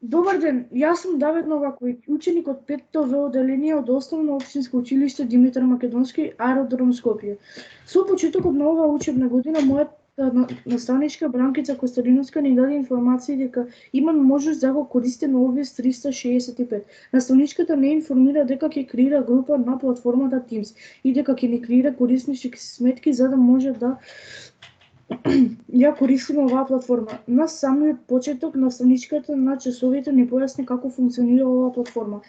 Добар ден, јас сум Давид Новаковиќ, ученик од 5-то В одделение од Основно општинско училиште Димитар Македонски, аеродром Скопје. Со почетокот на оваа учебна година, мојата наставничка Бранкица Костадиновска ни даде информации дека имаме можност да го користиме Office 365. Наставничката не информира дека ќе креира група на платформата Teams и дека ќе ни креира кориснички сметки за да може да ја користиме оваа платформа. На самиот почеток наставничката на часовите ни појасни како функционира оваа платформа.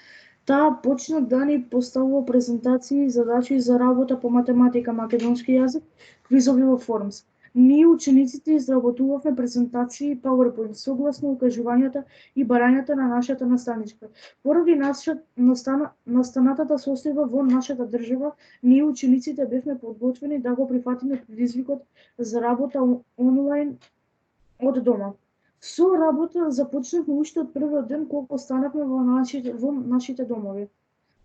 Таа почна да ни поставува презентации и задачи за работа по математика, македонски јазик, квизови во Forms. Ние учениците изработувавме презентации и PowerPoint согласно укажувањата и барањата на нашата наставничка. Поради настанатата состојба во нашата држава, ние учениците бевме подготвени да го прифатиме предизвикот за работа онлайн од дома. Со работа започнавме уште од првиот ден кога останавме во нашите домови.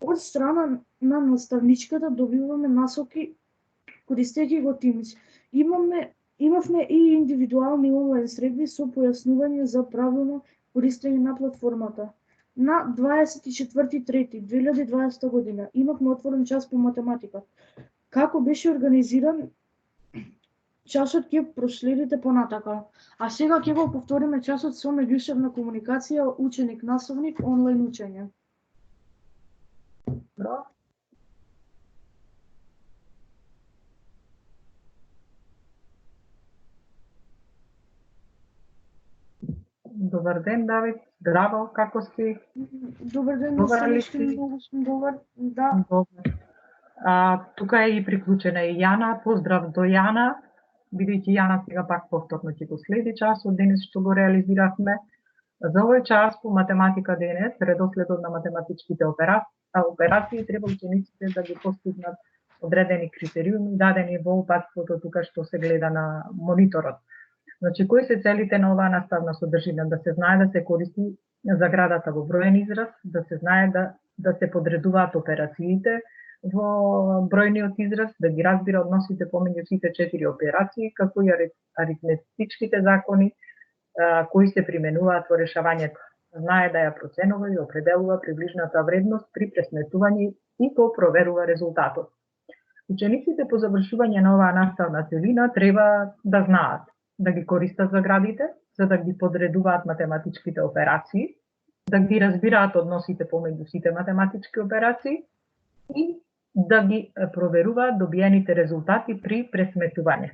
Од страна на наставничката добиваме насоки користејќи го Teams. Имавме и индивидуални онлайн средби со појаснување за правилно користење на платформата. На 24.3.2020 година имавме отворен час по математика. Како беше организиран часот ќе проследите понатака. А сега ќе го повториме часот со меѓусебна комуникација ученик-наставник онлайн учење. Добро. Добар ден, Давид. Здраво, како си? Добар ден, Добар ли наставнички, си? многу сум добар. Да. Добар. Тука е и приклучена и Јана. Поздрав до Јана. Бидејќи Јана сега пак повторно ќе го следи часот денес што го реализиравме. За овој час по математика денес, редоследот на математичките операции треба учениците да ги постигнат одредени критериуми дадени во упатството тука што се гледа на мониторот. Значи, кои се целите на оваа наставна содржина? Да се знае да се користи заградата во броен израз, да се знае да се подредуваат операциите во бројниот израз, да ги разбира односите помеѓу сите 4 операции, како и аритметичките закони кои се применуваат во решавањето. Знае да ја проценува и определува приближната вредност при пресметување и го проверува резултатот. Учениците по завршување на оваа наставна целина треба да знаат да ги користат заградите, за да ги подредуваат математичките операции, да ги разбираат односите помеѓу сите математички операции и да ги проверуваат добиените резултати при пресметување.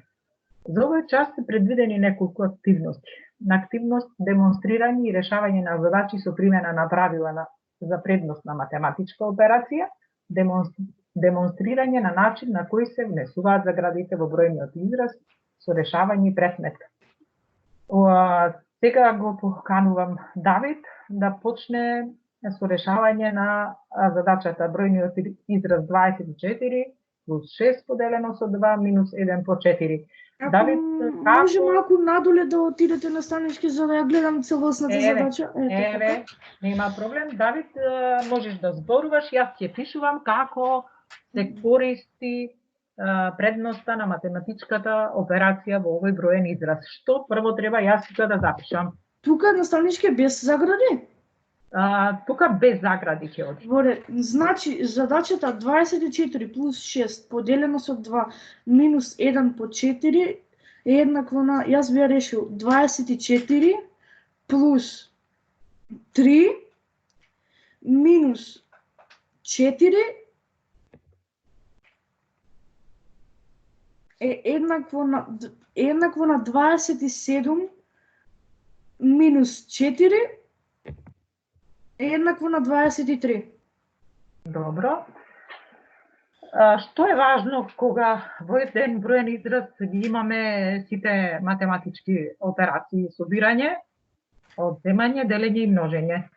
За овој час се предвидени неколку активности. На активност демонстрирање и решавање на задачи со примена на правила за предностна математичка операција, демонстрирање на начин на кој се внесуваат заградите во бројниот израз со решавање и пресметка. Сега го поканувам Давид да почне со решавање на задачата бројниот израз 24 плюс 6 поделено со 2 минус 1 по 4. Давид, може малку надоле да отидете наставнички за да ја гледам целосната задача? Еве, нема проблем. Давид, можеш да зборуваш, јас ќе пишувам како се користи предноста на математичката операција во овој броен израз. Што прво треба јас да запишам? Тука наставнички без загради? Тука без загради ќе оди. Воре, значи задачата 24 плюс 6 поделено со 2 минус 1 по 4 е еднакво на, јас би ја решил 24 плюс 3 минус 4 е еднакво на 27 минус 4 е еднакво на 23. Добро. Што е важно кога во еден броен израз ги имаме сите математички операции, собирање, одземање, делење и множење?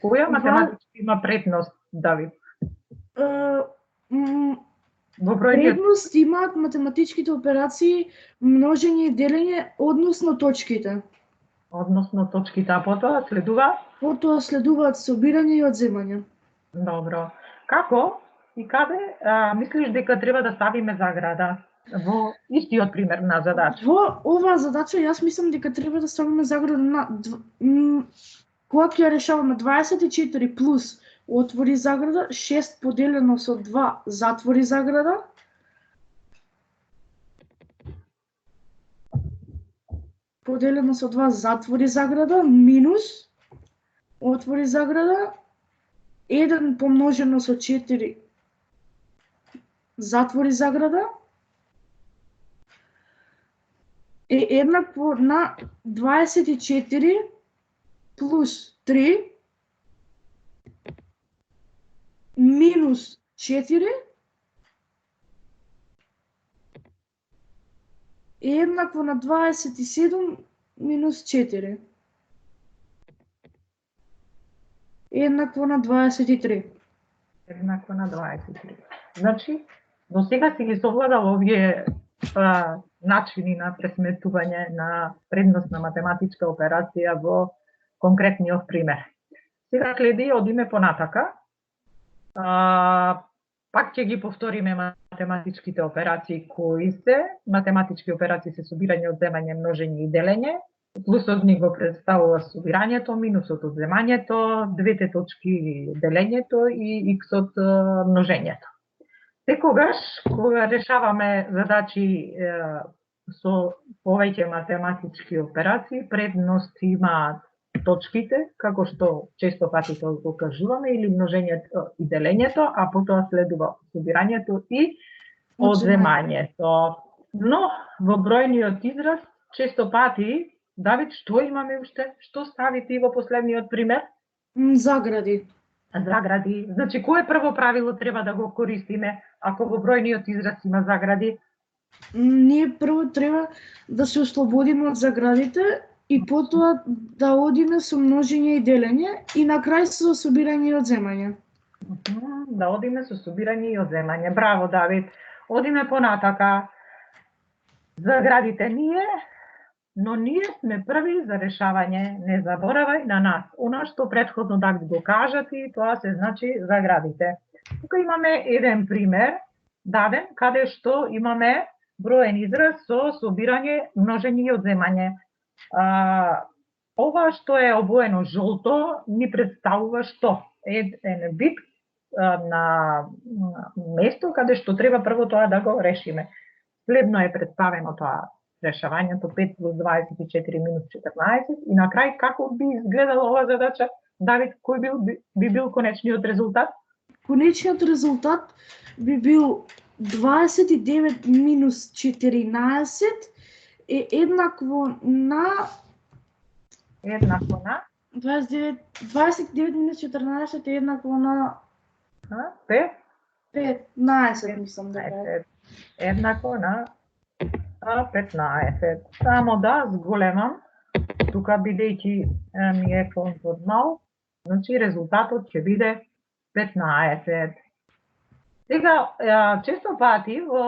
Која математичка има предност, Давид? Предност имаат математичките операции, множење и делење, односно точките. Односно точките, а потоа следува? Потоа следуваат собирање и одземање. Добро. Како и каде мислиш дека треба да ставиме заграда во истиот пример на задача? Во оваа задача јас мислам дека треба да ставиме заграда на Кога ќе решаваме 24 плюс отвори заграда, 6 поделено со 2 затвори заграда, поделено со 2 затвори заграда, минус отвори заграда, 1 помножено со 4 затвори заграда, е еднакво на 24 плюс 3 минус 4 е еднакво на 27 минус 4 е еднакво на 23. Еднакво на 23. Значи, до сега си ги совладал овие начини на пресметување на предностна математичка операција во конкретниот пример. Сега следи, одиме понатака. Пак ќе ги повториме математичките операции кои се. Математички операции се собирање, одземање, множење и делење. Плюсот ни го представува собирањето, минусот одземањето, двете точки делењето и иксот множењето. Секогаш, кога решаваме задачи со повеќе математички операции, предност имаат точките, како што често пати го кажуваме, или множењето и делењето, а потоа следува собирањето и одземањето. Но во бројниот израз често пати, Давид, што имаме уште? Што стави ти во последниот пример? Загради. Загради. Значи, кое прво правило треба да го користиме ако во бројниот израз има загради? Ние прво треба да се ослободиме од заградите и потоа да одиме со множење и делење и на крај со собирање и одземање. Да одиме со собирање и одземање. Браво, Давид. Одиме понатака. Заградите но ние сме први за решавање. Не заборавај на нас. Она што претходно Давид го кажа ти, тоа се значи заградите. Тука имаме еден пример даден, каде што имаме броен израз со собирање, множење и одземање. Ова што е обоено жолто ни представува што? Еден вид на место каде што треба прво тоа да го решиме. Следно е представено тоа решавањето 5 плюс 24 минус 14 и на крај како би изгледала ова задача? Давид, кој би бил конечниот резултат? Конечниот резултат би бил 29 минус 14 е еднакво на 29 минус 14 е еднакво на 15, мислам дека. Еднакво на 15. Само да зголемам, тука бидејќи ми е фонтот мал, значи резултатот ќе биде 15. Сега, често пати во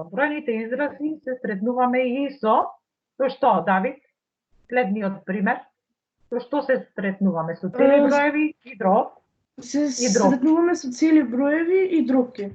бројните изрази се сретнуваме и со што, Давид? Следниот пример. Со што се сретнуваме? Со цели броеви и дроп? Се сретнуваме со цели броеви и дропки.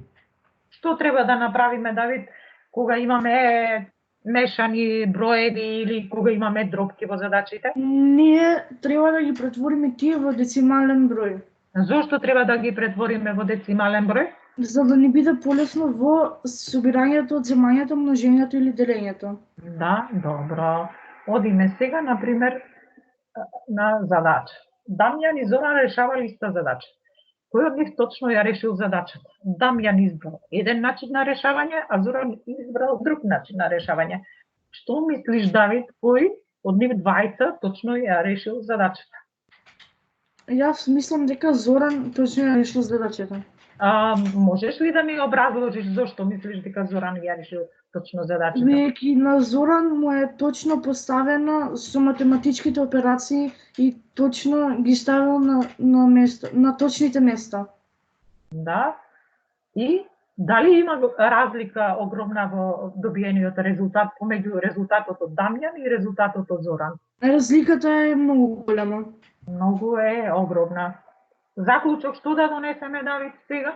Што треба да направиме, Давид, кога имаме мешани броеви или кога имаме дропки во задачите? Ние треба да ги претвориме тие во децимален број. Зошто треба да ги претвориме во децимален број? За да ни биде полесно во собирањето, одземањето, множењето или делењето. Да, добро. Одиме сега, например, на задача. Дамјан и Зоран решавали иста задача. Кој од нив точно ја решил задачата? Дамјан избрал еден начин на решавање, а Зоран избрал друг начин на решавање. Што мислиш, Давид, кој од нив двајца точно ја решил задачата? Јас мислам дека Зоран точно ја решил задачата. Можеш ли да ми образложиш зошто мислиш дека Зоран ја решил точно задачата? Бидејќи на Зоран му е точно поставено со математичките операции и точно ги ставил на место, на точните места. Да. И дали има разлика огромна во добиениот резултат помеѓу резултатот од Дамјан и резултатот од Зоран? Разликата е многу голема. Многу е огромна. Заклучок што да донесеме, Давид, сега?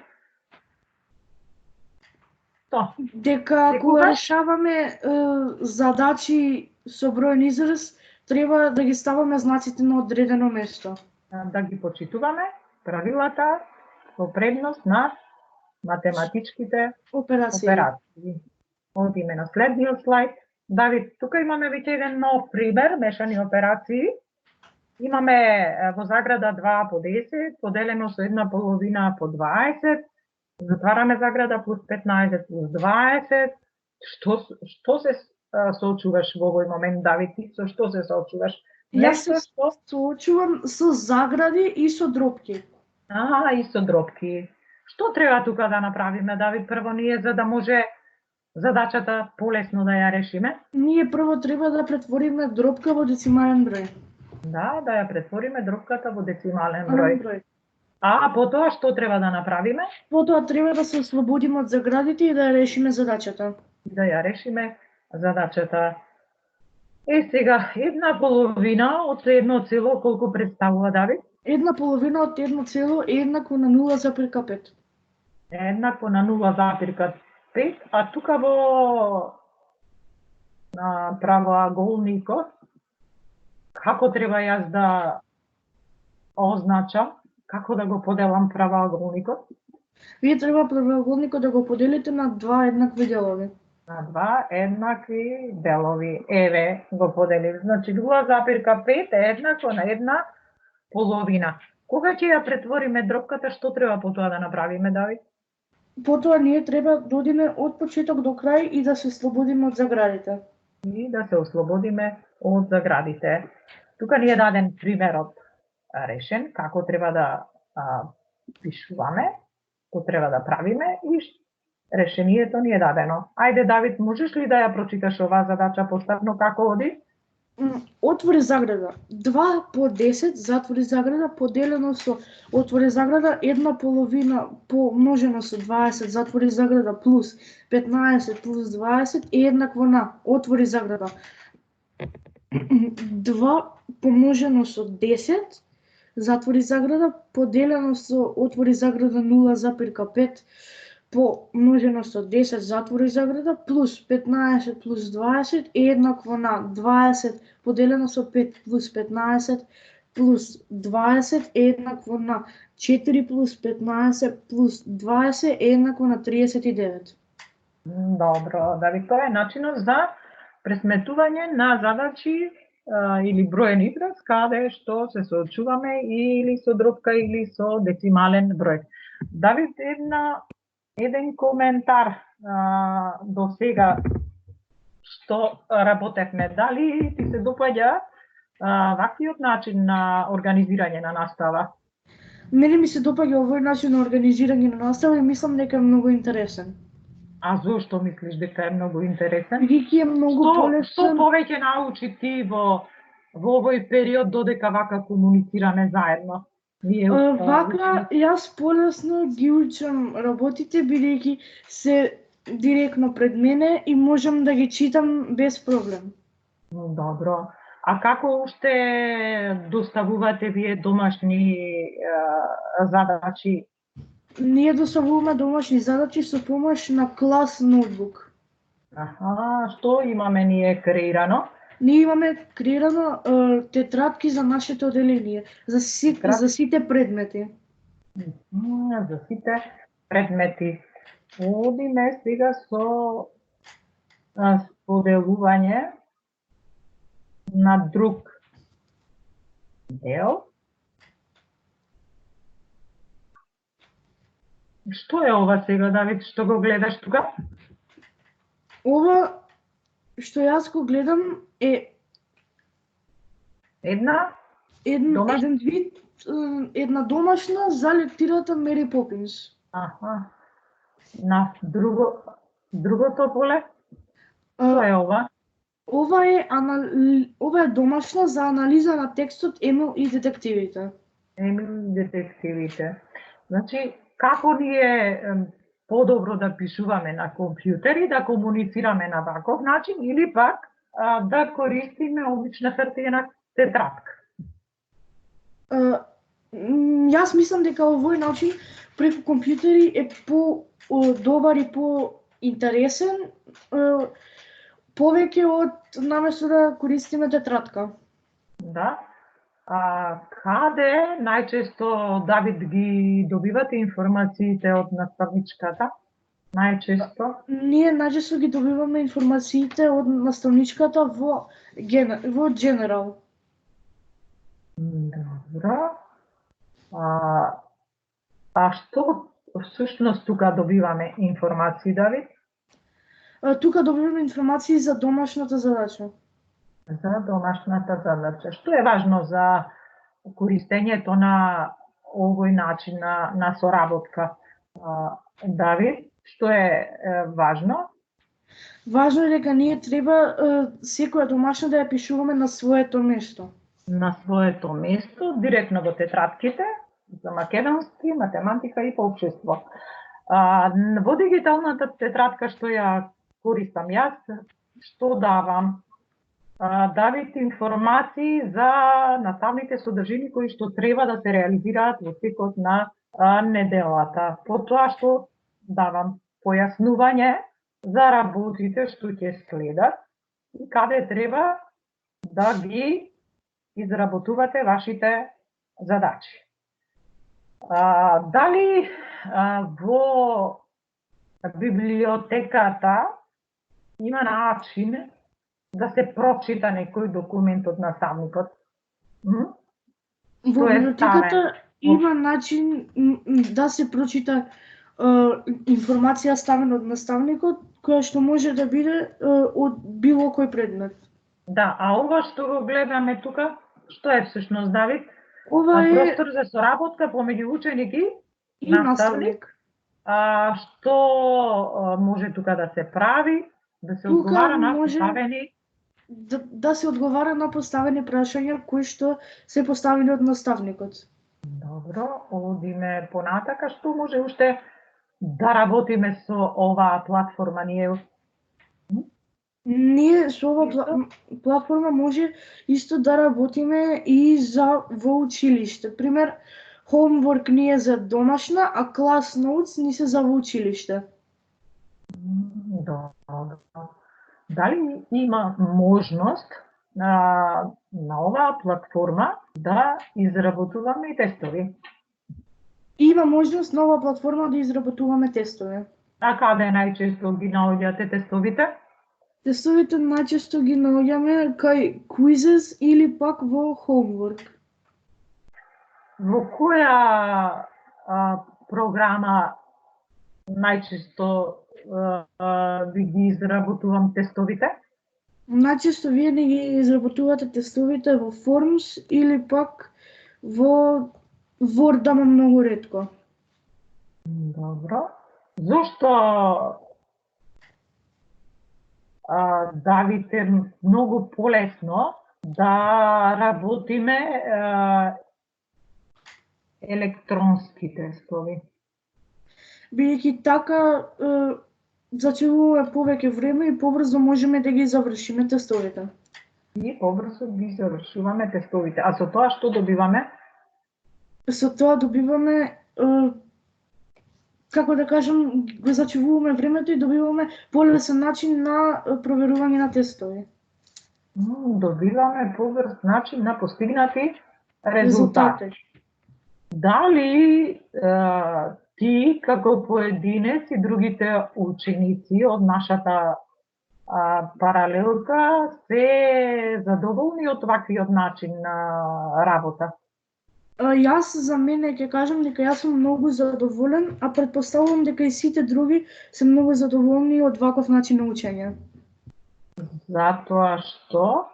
Дека кога решаваме задачи со броен израз, треба да ги ставаме знаците на одредено место. Да ги почитуваме правилата во предност на математичките Операции. операции. Одиме на следниот слайд. Давид, тука имаме веќе еден нов пример, мешани операции. Имаме во заграда 2 по 10, поделено со 1/2 по 20, затвараме заграда плюс 15 плюс 20. Што се соочуваш во овој момент, Давид? Ти со што се соочуваш? Јас се што... соочувам со загради и со дропки. И со дропки. Што треба тука да направиме, Давид, прво ние, за да може задачата полесно да ја решиме? Ние прво треба да претвориме дропка во децимален број. Да ја претвориме дропката во децимален број. А потоа што треба да направиме? Потоа треба да се ослободиме од заградите и да ја решиме задачата. Да ја решиме задачата. Сега, 1/2 од 1 колку представува, Давид? 1/2 од 1 е еднакво на 0,5. Еднакво на 0,5, а тука во правоаголникот, како треба јас да означам, како да го поделам правоаголникот? Вие треба правоаголникот да го поделите на 2 еднакви делови. На 2 еднакви делови. Еве, го поделив. Значи 0,5 е еднакво на 1/2. Кога ќе ја претвориме дропката, што треба потоа да направиме, Давид? Потоа ние треба да одиме од почеток до крај и да се ослободиме од заградите. И да се ослободиме од заградите. Тука ни е даден примерот решен, како треба да пишуваме, што треба да правиме и решението ни е дадено. Ајде, Давид, можеш ли да ја прочиташ оваа задача поставно како оди? Отвори заграда 2 по 10, затвори заграда, поделено со отвори заграда 1/2 помножено со 20, затвори заграда плюс 15 плюс 20 е еднакво на отвори заграда 2 помножено со 10, затвори заграда, поделено со отвори заграда 0,5 помножено со 10, затвори заграда, плюс 15 плюс 20 е еднакво на 20 поделено со 5 плюс 15 плюс 20 е еднакво на 4 плюс 15 плюс 20 е еднакво на 39. Добро, Давид, тоа е начинот за пресметување на задачи или броен израз каде што се соочуваме или со дропка или со децимален број. Давид, еден коментар до сега што работевме. Дали ти се допаѓа ваквиот начин на организирање на настава? Мене ми се допаѓа овој начин на организирање на настава и мислам дека е многу интересен. А зошто мислиш дека е многу интересен? Бидејќи е многу полесен. Што повеќе научи ти во овој период додека вака комуницираме заедно? Вака јас полесно ги учам работите бидејќи се директно пред мене и можам да ги читам без проблем. Добро. А како уште доставувате вие домашни задачи? Ние доставуваме домашни задачи со помош на клас ноутбук. Што имаме ние креирано? Ние имаме креирано тетрадки за нашето оделение, за сите предмети. За сите предмети. Одиме сега со споделување на друг дел. Што е ова сега, Давид, што го гледаш тука? Ова што јас го гледам е една домашна за лектирата Мери Попинс. На другото поле? Што е ова? Ова е домашна за анализа на текстот Емил и детективите. Емил и детективите. Значи, како ние подобро да пишуваме на компјутер и да комуницираме на ваков начин или пак да користиме обична хартиена тетрадка? Јас мислам дека овој начин преку компјутери е по-добар и по-интересен, повеќе од наместо да користиме тетрадка. Да. Каде најчесто, Давид, ги добивате информациите од наставничката? Најчесто? Ние најчесто ги добиваме информациите од наставничката во General. Добро. Што всушност тука добиваме информации, Давид? Тука добиваме информации за домашната задача. За домашната задача. Што е важно за користењето на овој начин на соработка? Давид, што е важно? Важно е дека ние треба секоја домашна да ја пишуваме на своето место. На своето место, директно во тетрадките, за македонски, математика и по општество. Во дигиталната тетрадка што ја користам јас, што давам? Давид информации за наставните содржини кои што треба да се реализираат во текот на неделата. Потоа што давам појаснување за работите што ќе следат и каде треба да ги изработувате вашите задачи. Дали во библиотеката има начин да се прочита некој документ од наставникот? Во библиотеката има начин да се прочита информација ставена од наставникот, која што може да биде од било кој предмет. Да, а ова што го гледаме тука, што е всушност, Давид? Ова е простор за соработка помеѓу ученик и наставник. Што може тука да се прави, да се Тука одговара на може поставени да се одговара на поставени прашања кои што се поставени од наставникот. Добро, одиме понатака. Што може уште да работиме со оваа платформа ние? Ние со оваа платформа може исто да работиме и за во училиште. Пример, homework ни е за домашна, а class notes ни се за во училиште. Добро. Дали има можност на оваа платформа да изработуваме и тестови? Има можност на оваа платформа да изработуваме тестови. А каде најчесто ги наоѓате тестовите? Тестовите најчесто ги наоѓаме кај quizzes или пак во homework. Во која програма најчесто ви ги изработувам тестовите? Најчесто вие не ги изработувате тестовите во Forms или пак во Word, ама многу ретко. Добро. Зошто Давид е многу полесно да работиме електронски тестови? Бидејќи така зачевуваме повеќе време и побрзо можеме да ги завршиме тестовите. И побрзо ги завршуваме тестовите. А со тоа што добиваме? Со тоа добиваме, како да кажам, го зачевуваме времето и добиваме полесен начин на проверување на тестови. Добиваме побрз начин на постигнати резултати. Дали ти како поединец и другите ученици од нашата паралелка се задоволни од ваквиот начин на работа? Јас за мене ќе кажам дека јас сум многу задоволен, а претпоставувам дека и сите други се многу задоволни од ваков начин на учење. Затоа што,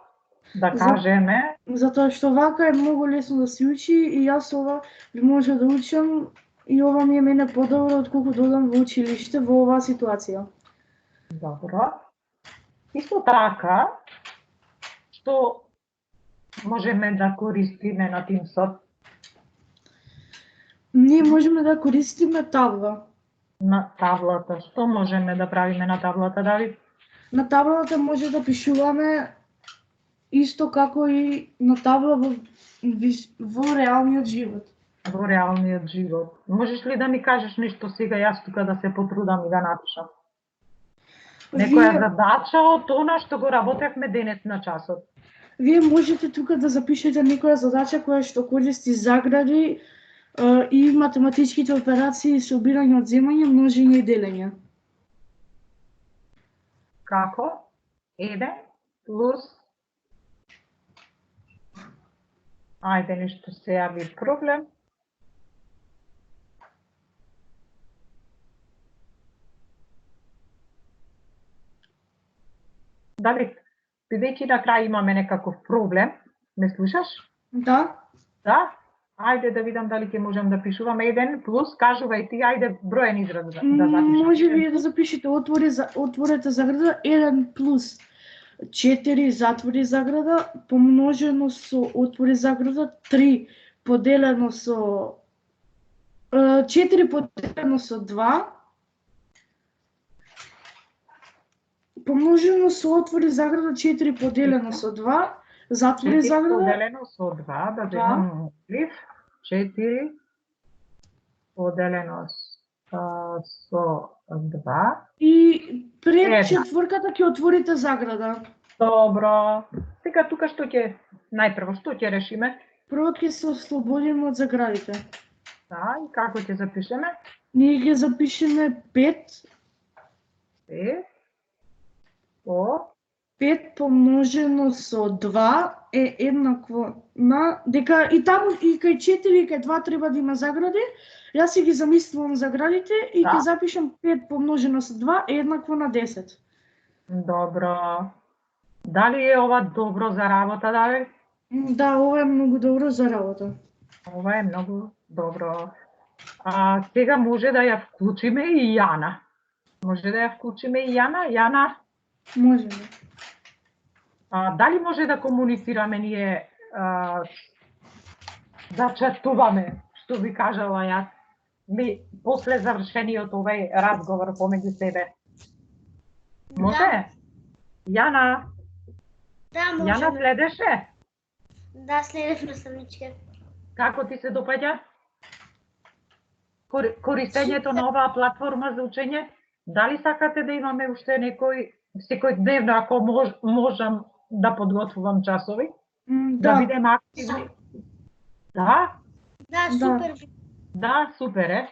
да кажеме... Затоа што вака е многу лесно да се учи и јас ова би може да учам и ова ми е мене подобро отколку да одам во училиште во оваа ситуација. Добро. Исто така, што можеме да користиме на Teams-от? Ние можеме да користиме табла. На таблата. Што можеме да правиме на таблата, Давид? На таблата може да пишуваме исто како и на табла во реалниот живот. Во реалниот живот. Можеш ли да ми кажеш нешто сега јас тука да се потрудам и да напишам? Некоја задача од она што го работевме денес на часот. Вие можете тука да запишете некоја задача која што користи загради и математичките операции, собирање, одземање, множење и делење. Како? 1 плюс... Ајде, нешто се јави проблем. Дали, бидејќи на крај имаме некаков проблем, ме слушаш? Да? Да? Ајде да видам дали ќе можам да пишувам 1 плюс, кажувај ти, ајде броен израз да запишам. Може вие да запишете отворете заграда 1 плюс 4 затвори заграда помножено со отвори заграда 3 поделено со 4 поделено со 2 помножено со отвори заграда 4 поделено со 2 затвори 4 заграда поделено со 2, да земам лив, 4 поделено со 2 и пред Една. четврката ќе отворите заграда. Добро. Сега тука што ќе најпрво што ќе решиме? Прво ќе се ослободиме од заградите. Да, и како ќе запишеме? Ние ќе запишеме 5 по 5 помножено со 2 е еднакво на дека и таму и кај 4 и кај 2 треба да има загради. Јас си ги замислувам заградите и ќе запишам 5 помножено со 2 е еднакво на 10. Добро. Дали е ова добро за работа, Давид? Да, ова е многу добро за работа. Ова е многу добро. Сега може да ја вклучиме и Јана. Може да ја вклучиме и Јана? Јана? Може. Дали може да комуницираме ние да чатуваме, што ви кажала јас, после завршениот овој разговор помеѓу себе? Може? Јана? Да, може. Јана следеше? Да, следев наставничке. Како ти се допаѓа користењето на оваа платформа за учење? Дали сакате да имаме уште секој дневно, ако можам да подготвувам часови? Да бидеме активни? Да? Да, супер. Да, супер е.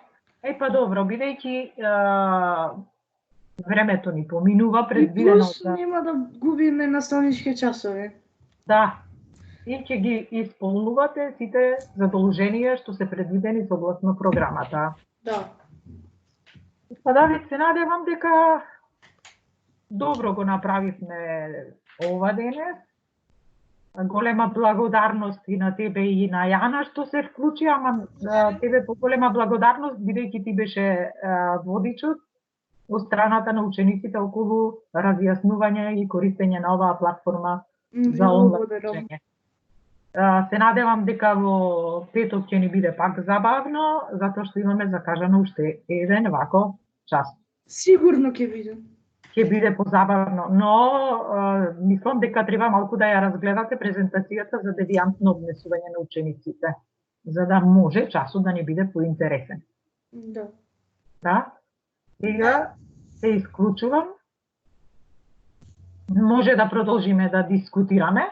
Па добро, бидејќи времето ни поминува предвидено. И плюс нема да губиме наставнички часови. Да. И ќе ги исполнувате сите задолженија што се предвидени согласно програмата. Да. Па Давид, се надевам дека добро го направивме ова денес. Голема благодарност и на тебе и на Јана што се вклучи, ама тебе поголема благодарност бидејќи ти беше водичот од страната на учениците околу разјаснување и користење на оваа платформа за онлайн учење. Се надевам дека во петок ќе ни биде пак забавно, затоа што имаме закажано уште еден вако час. Сигурно ќе биде. Ќе биде позабавно, но мислам дека треба малку да ја разгледате презентацијата за девијантно однесување на учениците, за да може часот да ни биде поинтересен. Да. Да? Сега се исклучувам. Може да продолжиме да дискутираме.